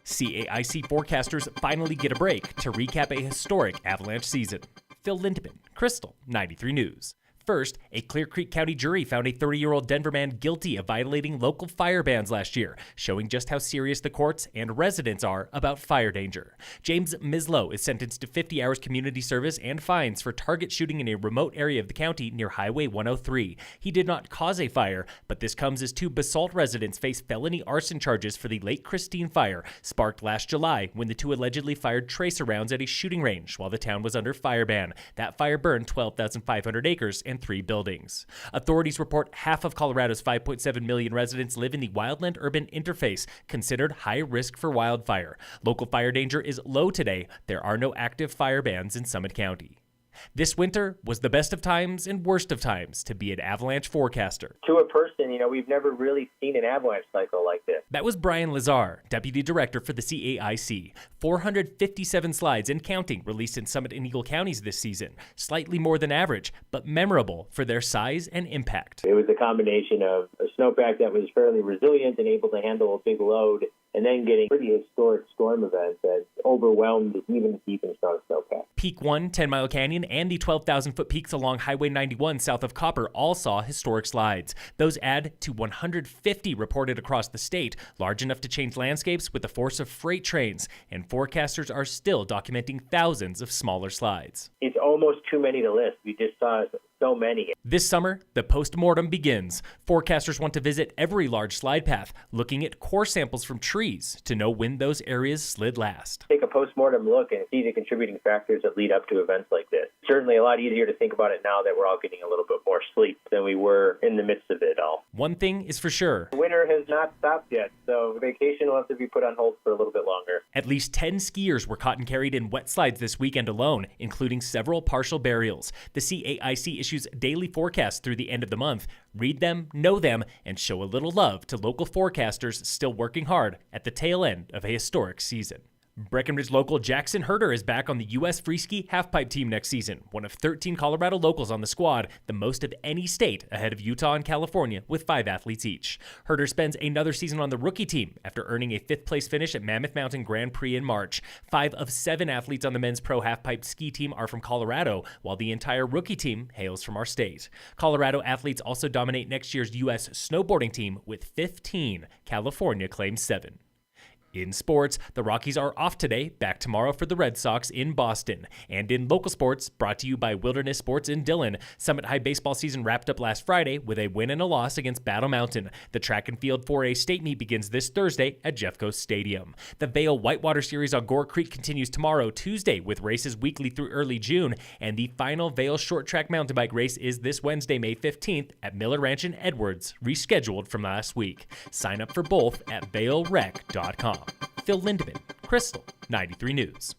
CAIC forecasters finally get a break to recap a historic avalanche season. Phil Lindeman, Krystal, 93 News. First, a Clear Creek County jury found a 30-year-old Denver man guilty of violating local fire bans last year, showing just how serious the courts and residents are about fire danger. James Mislow is sentenced to 50 hours community service and fines for target shooting in a remote area of the county near Highway 103. He did not cause a fire, but this comes as two Basalt residents face felony arson charges for the Lake Christine fire, sparked last July when the two allegedly fired tracer rounds at a shooting range while the town was under fire ban. That fire burned 12,500 acres and 3 buildings. Authorities report half of Colorado's 5.7 million residents live in the wildland-urban interface, considered high risk for wildfire. Local fire danger is low today. There are no active fire bans in Summit County. This winter was the best of times and worst of times to be an avalanche forecaster. To a person, we've never really seen an avalanche cycle like this. That was Brian Lazar, Deputy Director for the CAIC. 457 slides and counting released in Summit and Eagle counties this season, slightly more than average, but memorable for their size and impact. It was a combination of a snowpack that was fairly resilient and able to handle a big load, and then getting pretty historic storm events that overwhelmed even the deep and strong snowpack. Peak 1, 10-Mile Canyon, and the 12,000-foot peaks along Highway 91 south of Copper all saw historic slides. Those add to 150 reported across the state, large enough to change landscapes with the force of freight trains, and forecasters are still documenting thousands of smaller slides. It's almost too many to list. We just saw so many. This summer, the post-mortem begins. Forecasters want to visit every large slide path, looking at core samples from trees to know when those areas slid last. Take a post-mortem look and see the contributing factors that lead up to events like this. Certainly a lot easier to think about it now that we're all getting a little bit more sleep than we were in the midst of it all. One thing is for sure. Winter has not stopped yet, so vacation will have to be put on hold for a little bit longer. At least 10 skiers were caught and carried in wet slides this weekend alone, including several partial burials. The CAIC issues daily forecasts through the end of the month. Read them, know them, and show a little love to local forecasters still working hard at the tail end of a historic season. Breckenridge local Jaxin Hoerter is back on the U.S. Freeski halfpipe team next season, one of 13 Colorado locals on the squad, the most of any state ahead of Utah and California with 5 athletes each. Hoerter spends another season on the rookie team after earning a 5th-place finish at Mammoth Mountain Grand Prix in March. 5 of 7 athletes on the men's pro halfpipe ski team are from Colorado, while the entire rookie team hails from our state. Colorado athletes also dominate next year's U.S. snowboarding team with 15. California claims 7. In sports, the Rockies are off today, back tomorrow for the Red Sox in Boston. And in local sports, brought to you by Wilderness Sports in Dillon, Summit High baseball season wrapped up last Friday with a win and a loss against Battle Mountain. The track and field 4A state meet begins this Thursday at Jeffco Stadium. The Vail Whitewater Series on Gore Creek continues tomorrow, Tuesday, with races weekly through early June. And the final Vail short track mountain bike race is this Wednesday, May 15th at Miller Ranch in Edwards, rescheduled from last week. Sign up for both at vailrec.com. Phil Lindeman, Krystal, 93 News.